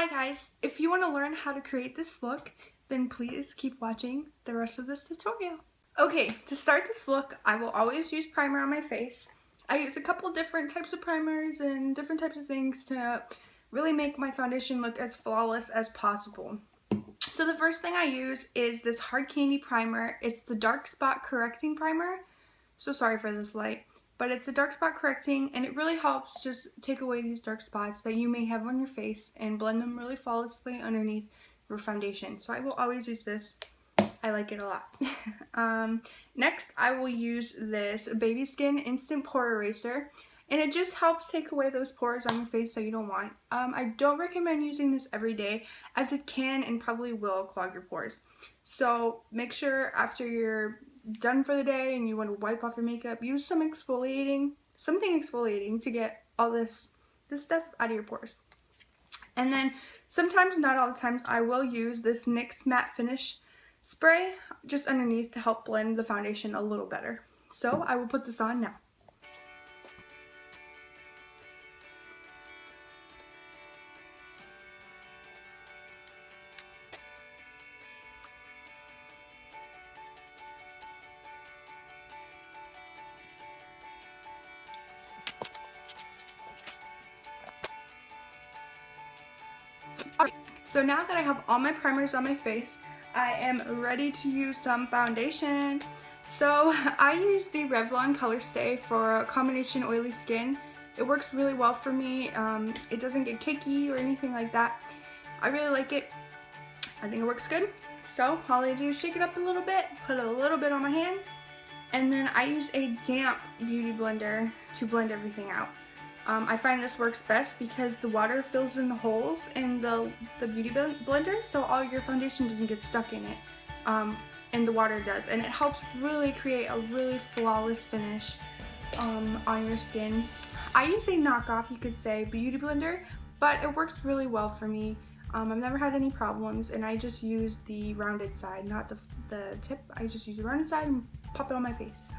Hi guys, if you want to learn how to create this look, then please keep watching the rest of this tutorial. Okay, to start this look, I will always use primer on my face. I use a couple different types of primers and different types of things to really make my foundation look as flawless as possible. So the first thing I use is this Hard Candy primer. It's the dark spot correcting primer. So sorry for this light. But it's a dark spot correcting, and it really helps just take away these dark spots that you may have on your face and blend them really flawlessly underneath your foundation. So I will always use this. I like it a lot. Next, I will use this Baby Skin Instant Pore Eraser, and it just helps take away those pores on your face that you don't want. I don't recommend using this every day, as it can and probably will clog your pores. So make sure after you're done for the day and you want to wipe off your makeup, use something exfoliating to get all this stuff out of your pores. And then sometimes, not all the times, I will use this NYX Matte Finish spray just underneath to help blend the foundation a little better. So I will put this on now. Alright, so now that I have all my primers on my face, I am ready to use some foundation. So I use the Revlon Color Stay for combination oily skin. It works really well for me. It doesn't get cakey or anything like that. I really like it. I think it works good. So all I do is shake it up a little bit, put a little bit on my hand, and then I use a damp beauty blender to blend everything out. I find this works best because the water fills in the holes in the beauty blender, so all your foundation doesn't get stuck in it, and the water does, and it helps really create a really flawless finish on your skin. I use a knockoff, you could say, beauty blender, but it works really well for me. I've never had any problems, and I just use the rounded side, not the tip. I just use the rounded side and pop it on my face.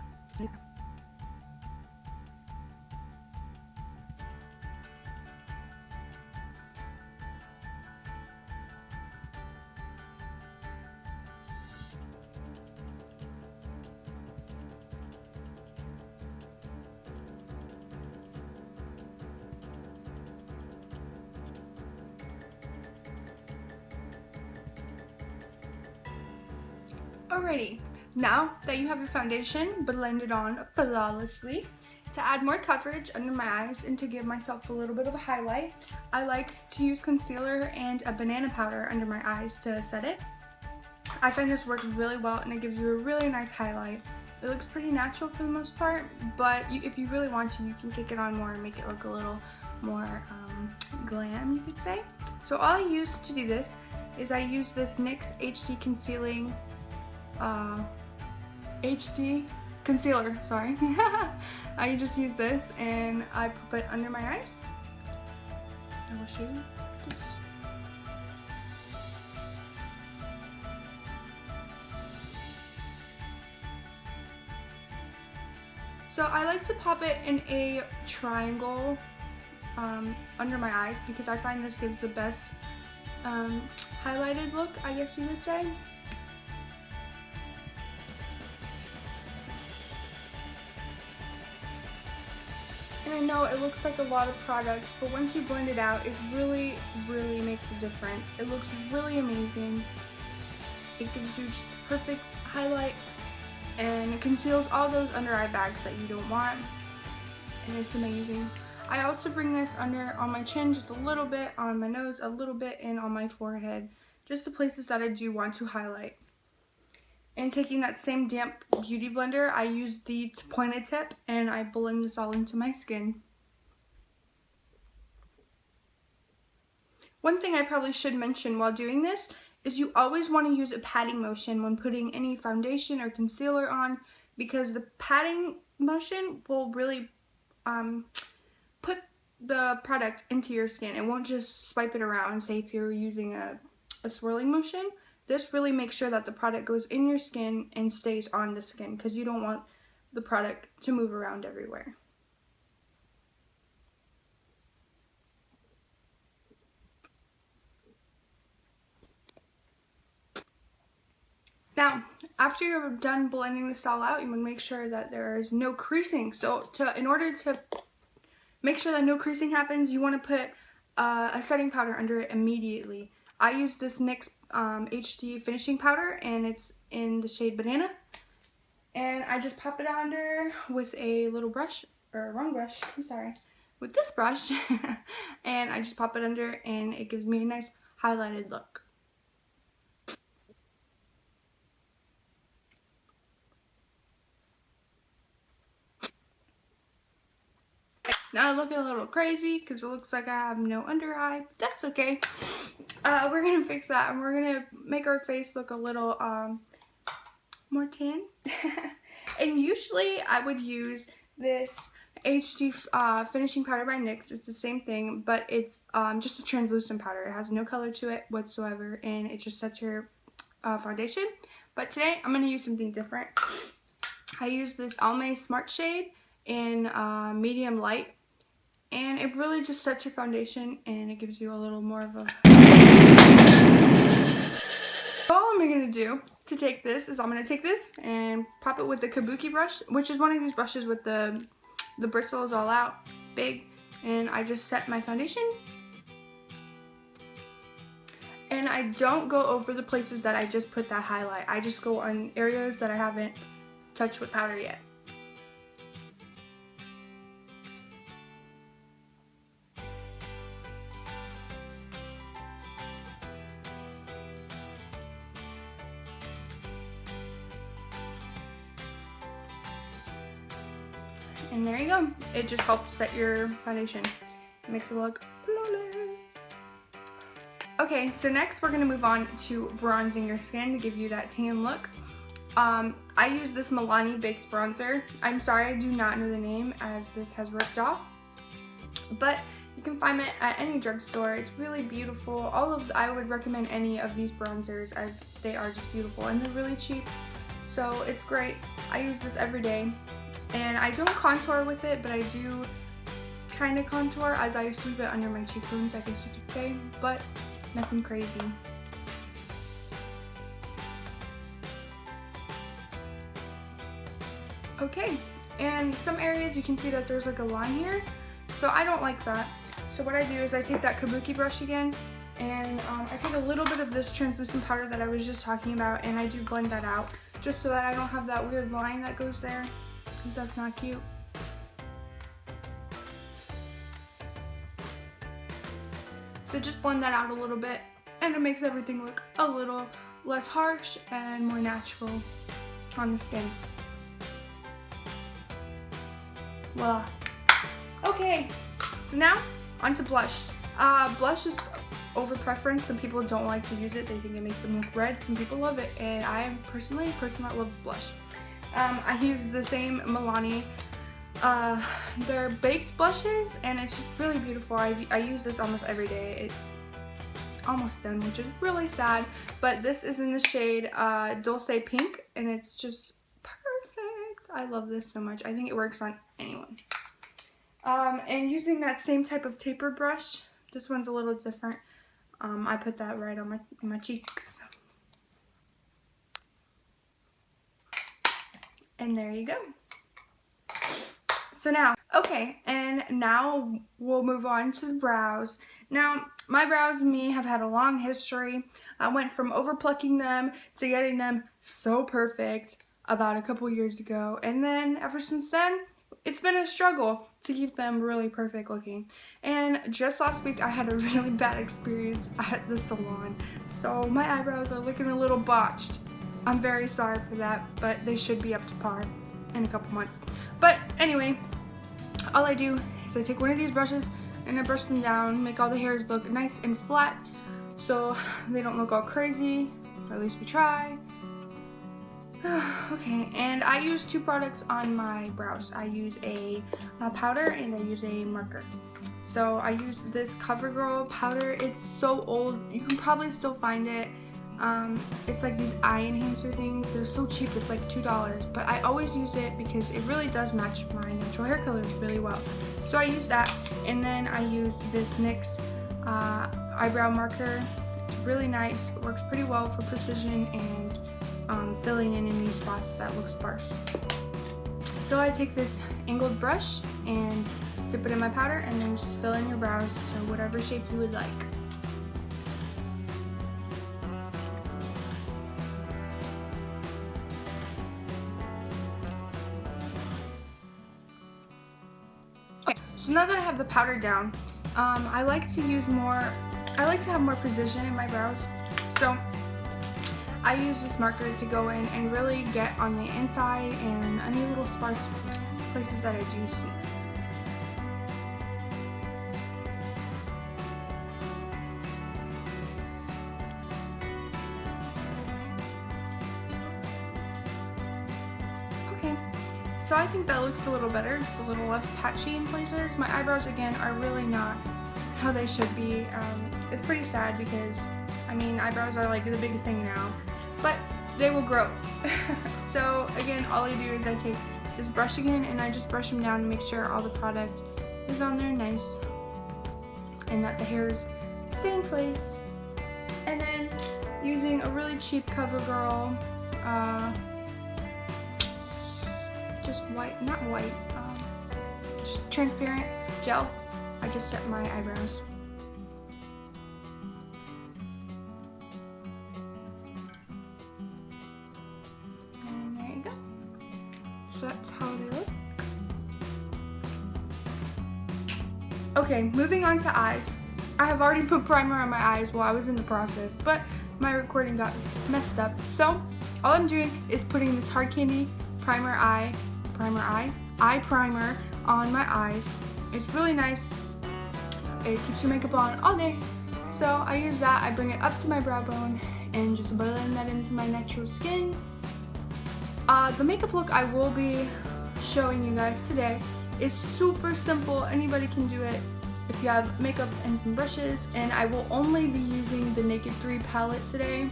Alrighty, now that you have your foundation blended on flawlessly, to add more coverage under my eyes and to give myself a little bit of a highlight, I like to use concealer and a banana powder under my eyes to set it. I find this works really well, and it gives you a really nice highlight. It looks pretty natural for the most part, but if you really want to, you can kick it on more and make it look a little more glam, you could say. So all I use to do this is I use this NYX HD Concealing HD concealer, sorry. I just use this and I put it under my eyes. I will show you this. So I like to pop it in a triangle under my eyes because I find this gives the best highlighted look, I guess you would say. And I know it looks like a lot of product, but once you blend it out, it really, really makes a difference. It looks really amazing. It gives you just the perfect highlight, and it conceals all those under eye bags that you don't want, and it's amazing. I also bring this under on my chin just a little bit, on my nose a little bit, and on my forehead, just the places that I do want to highlight. And taking that same damp beauty blender, I use the pointed tip and I blend this all into my skin. One thing I probably should mention while doing this is you always want to use a patting motion when putting any foundation or concealer on, because the patting motion will really put the product into your skin. It won't just swipe it around, say if you're using a swirling motion. This really makes sure that the product goes in your skin and stays on the skin, because you don't want the product to move around everywhere. Now, after you're done blending this all out, you want to make sure that there is no creasing. So in order to make sure that no creasing happens, you want to put a setting powder under it immediately. I use this NYX HD finishing powder, and it's in the shade Banana. And I just pop it under with a little brush, or wrong brush, I'm sorry, with this brush. And I just pop it under, and it gives me a nice highlighted look. Now I'm looking a little crazy because it looks like I have no under eye, but that's okay. We're going to fix that, and we're going to make our face look a little more tan. And usually I would use this HD finishing powder by NYX. It's the same thing, but it's just a translucent powder. It has no color to it whatsoever, and it just sets your foundation. But today I'm going to use something different. I use this Almay Smart Shade in medium light, and it really just sets your foundation, and it gives you a little more of a... All I'm going to do to take this is I'm going to take this and pop it with the kabuki brush, which is one of these brushes with the bristles all out. It's big, and I just set my foundation. And I don't go over the places that I just put that highlight. I just go on areas that I haven't touched with powder yet. And there you go. It just helps set your foundation. It makes it look flawless. Okay, so next we're going to move on to bronzing your skin to give you that tan look. I use this Milani Baked Bronzer. I'm sorry, I do not know the name as this has ripped off. But you can find it at any drugstore. It's really beautiful. I would recommend any of these bronzers as they are just beautiful, and they're really cheap. So it's great. I use this every day. And I don't contour with it, but I do kind of contour as I sweep it under my cheekbones, I guess you could say, but nothing crazy. Okay, and some areas you can see that there's like a line here, so I don't like that. So what I do is I take that kabuki brush again, and I take a little bit of this translucent powder that I was just talking about, and I do blend that out, just so that I don't have that weird line that goes there. Because that's not cute. So just blend that out a little bit, and it makes everything look a little less harsh and more natural on the skin. Voila. Okay, so now onto blush. Blush is over preference. Some people don't like to use it. They think it makes them look red. Some people love it, and I am personally a person that loves blush. I use the same Milani, they're baked blushes, and it's just really beautiful. I use this almost every day. It's almost done, which is really sad, but this is in the shade Dulce Pink, and it's just perfect. I love this so much. I think it works on anyone. And using that same type of taper brush, this one's a little different. I put that right on my cheeks. And there you go. So now, okay, and now we'll move on to the brows. Now, my brows and me have had a long history. I went from overplucking them to getting them so perfect about a couple years ago. And then ever since then, it's been a struggle to keep them really perfect looking. And just last week, I had a really bad experience at the salon. So my eyebrows are looking a little botched. I'm very sorry for that, but they should be up to par in a couple months. But anyway, all I do is I take one of these brushes and I brush them down, make all the hairs look nice and flat so they don't look all crazy, or at least we try. Okay, and I use two products on my brows. I use a powder and I use a marker. So I use this CoverGirl powder. It's so old, you can probably still find it. It's like these eye enhancer things. They're so cheap, it's like $2, but I always use it because it really does match my natural hair color really well. So I use that, and then I use this NYX eyebrow marker. It's really nice, it works pretty well for precision, and filling in any spots that look sparse. So I take this angled brush and dip it in my powder and then just fill in your brows to whatever shape you would like. Okay, so now that I have the powder down, I like to have more precision in my brows. So I use this marker to go in and really get on the inside and any little sparse places that I do see. Okay, so I think that looks a little better. It's a little less patchy in places. My eyebrows, again, are really not how they should be. It's pretty sad because, I mean, eyebrows are like the big thing now, but they will grow. So again, all I do is I take this brush again and I just brush them down to make sure all the product is on there nice and that the hairs stay in place. And then using a really cheap CoverGirl, just white, not white, just transparent gel, I just set my eyebrows. And there you go. So that's how they look. Okay, moving on to eyes. I have already put primer on my eyes while I was in the process, but my recording got messed up. So all I'm doing is putting this Hard Candy eye primer on my eyes. It's really nice. It keeps your makeup on all day. So I use that, I bring it up to my brow bone and just blend that into my natural skin. The makeup look I will be showing you guys today is super simple. Anybody can do it if you have makeup and some brushes, and I will only be using the Naked 3 palette today.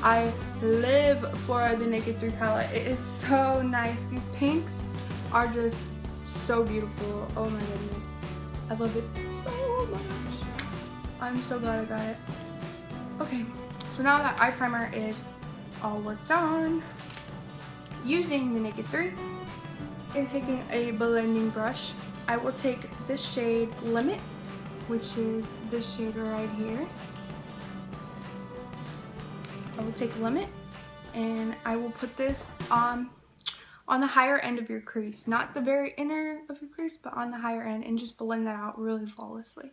I live for the Naked 3 palette. It is so nice. These pinks are just so beautiful. Oh my goodness. I love it so much. I'm so glad I got it. Okay, so now that eye primer is all worked on, using the Naked 3 and taking a blending brush, I will take this shade Limit, which is this shade right here. I will take Limit and I will put this on the higher end of your crease, not the very inner of your crease, but on the higher end, and just blend that out really flawlessly.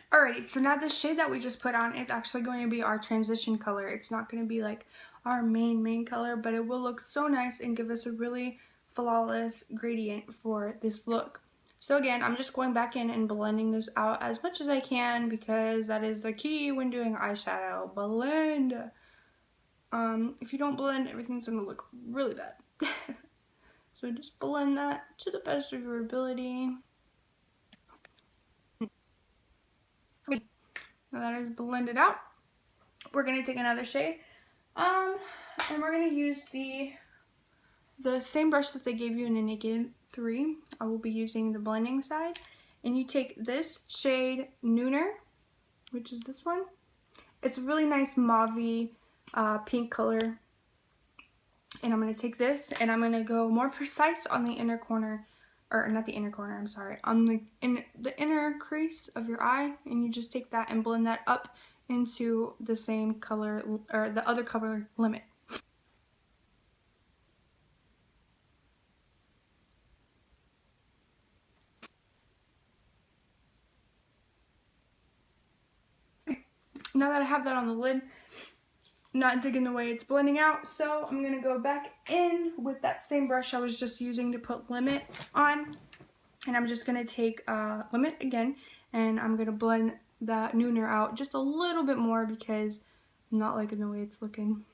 Alrighty, so now the shade that we just put on is actually going to be our transition color. It's not going to be like our main color, but it will look so nice and give us a really flawless gradient for this look. So again, I'm just going back in and blending this out as much as I can because that is the key when doing eyeshadow. Blend! If you don't blend, everything's going to look really bad. So just blend that to the best of your ability. Now that is blended out, we're going to take another shade, and we're going to use the same brush that they gave you in the Naked 3. I will be using the blending side, and you take this shade Nooner, which is this one. It's a really nice mauve-y pink color, and I'm going to take this and I'm going to go more precise on the inner corner, or not the inner corner, I'm sorry, on the inner crease of your eye, and you just take that and blend that up into the same color, or the other color Limit. Okay. Now that I have that on the lid, not digging the way it's blending out, so I'm going to go back in with that same brush I was just using to put Limit on, and I'm just going to take Limit again, and I'm going to blend that Nooner out just a little bit more because I'm not liking the way it's looking.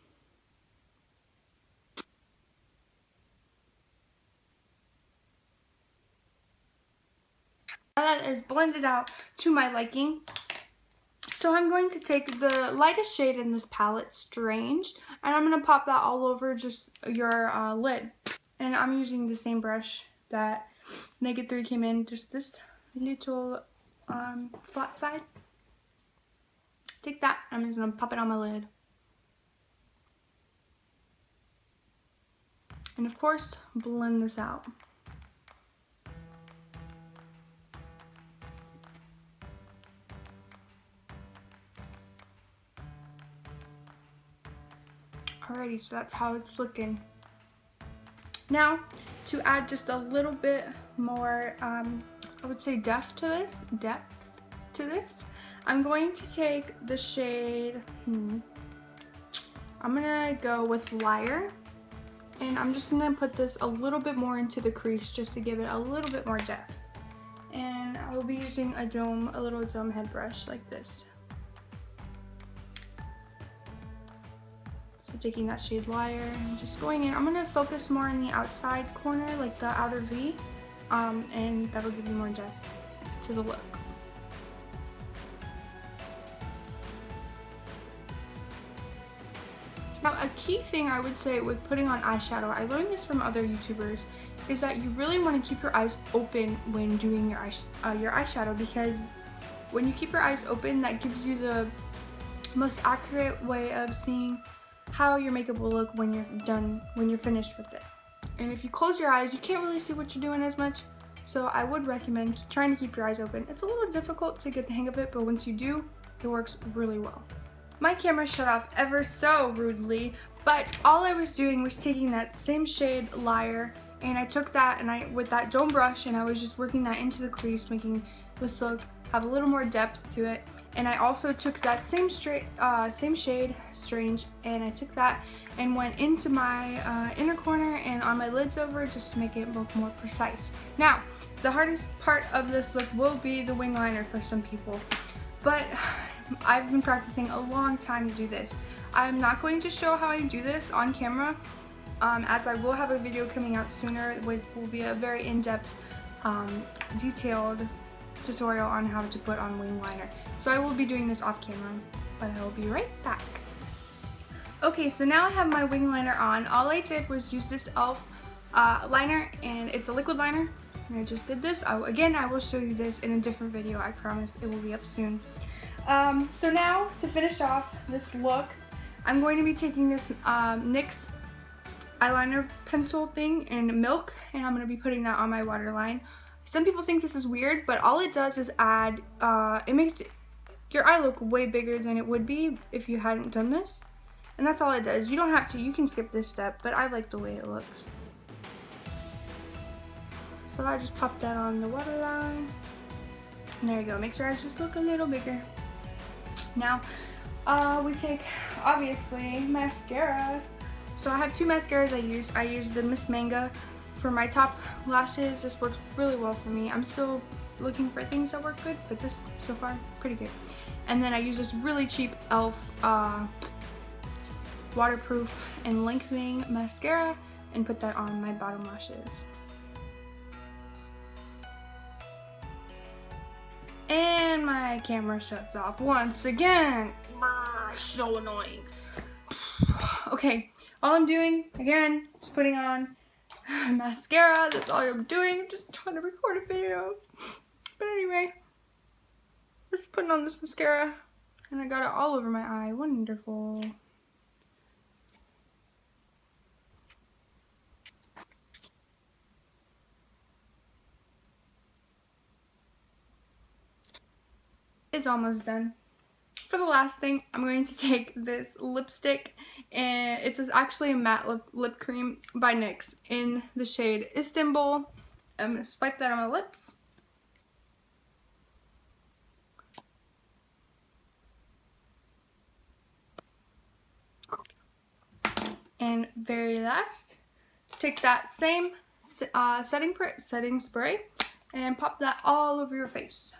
Now that is blended out to my liking, So I'm going to take the lightest shade in this palette, Strange, and I'm going to pop that all over just your lid. And I'm using the same brush that Naked 3 came in, just this little flat side. Take that, I'm just going to pop it on my lid. And of course, blend this out. Alrighty, so that's how it's looking. Now, to add just a little bit more, I would say depth to this, I'm going to take the shade, I'm gonna go with Liar, and I'm just gonna put this a little bit more into the crease just to give it a little bit more depth. And I will be using a little dome head brush like this. So taking that shade Liar and just going in, I'm gonna focus more on the outside corner, like the outer V, and that will give you more depth to the look. Now, a key thing I would say with putting on eyeshadow, I learned this from other YouTubers, is that you really want to keep your eyes open when doing your eyeshadow, because when you keep your eyes open, that gives you the most accurate way of seeing how your makeup will look when you're finished with it. And if you close your eyes, you can't really see what you're doing as much. So I would recommend trying to keep your eyes open. It's a little difficult to get the hang of it, but once you do, it works really well. My camera shut off ever so rudely, but all I was doing was taking that same shade Liar, and I took that and with that dome brush, and I was just working that into the crease, making this look have a little more depth to it. And I also took that same shade Strange, and I took that and went into my inner corner and on my lids over, just to make it look more precise. Now, the hardest part of this look will be the wing liner for some people, but I've been practicing a long time to do this. I'm not going to show how I do this on camera, as I will have a video coming out sooner, which will be a very in-depth, detailed tutorial on how to put on wing liner. So I will be doing this off camera, but I will be right back. Okay, so now I have my wing liner on. All I did was use this e.l.f. Liner, and it's a liquid liner, and I just did this. Again, I will show you this in a different video. I promise it will be up soon. So now, to finish off this look, I'm going to be taking this NYX eyeliner pencil thing in Milk, and I'm going to be putting that on my waterline. Some people think this is weird, but all it does is add, it makes your eye look way bigger than it would be if you hadn't done this. And that's all it does. You don't have to, you can skip this step, but I like the way it looks. So I just pop that on the waterline. And there you go, makes your eyes just look a little bigger. Now, we take, obviously, mascara. So I have two mascaras I use. I use the Miss Manga for my top lashes. This works really well for me. I'm still looking for things that work good, but this, so far, pretty good. And then I use this really cheap e.l.f. Waterproof and lengthening mascara and put that on my bottom lashes. And my camera shuts off once again. So annoying. Okay, all I'm doing, again, is putting on mascara. That's all I'm doing. Just trying to record a video. But anyway, just putting on this mascara. And I got it all over my eye. Wonderful. It's almost done. For the last thing, I'm going to take this lipstick, and it's actually a matte lip cream by NYX in the shade Istanbul. I'm going to swipe that on my lips. And very last, take that same setting spray and pop that all over your face.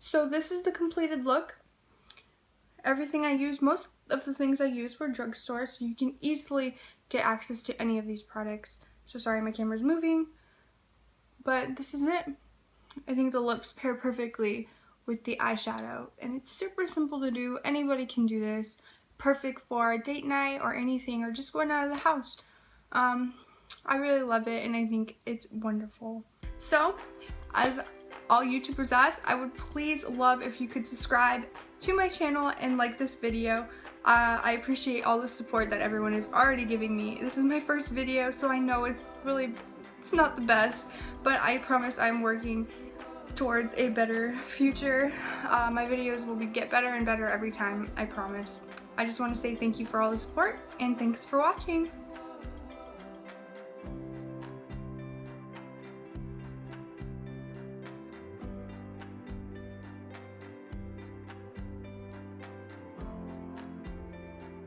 So this is the completed look. Everything I used, of the things I use were drugstore, so you can easily get access to any of these products. So sorry my camera's moving, but this is it. I think the lips pair perfectly with the eyeshadow, and it's super simple to do. Anybody can do this. Perfect for a date night or anything, or just going out of the house. I really love it, and I think it's wonderful. So, as all YouTubers ask, I would please love if you could subscribe to my channel and like this video. I appreciate all the support that everyone is already giving me. This is my first video, so I know it's not the best, but I promise I'm working towards a better future. My videos will get better and better every time, I promise. I just want to say thank you for all the support, and thanks for watching.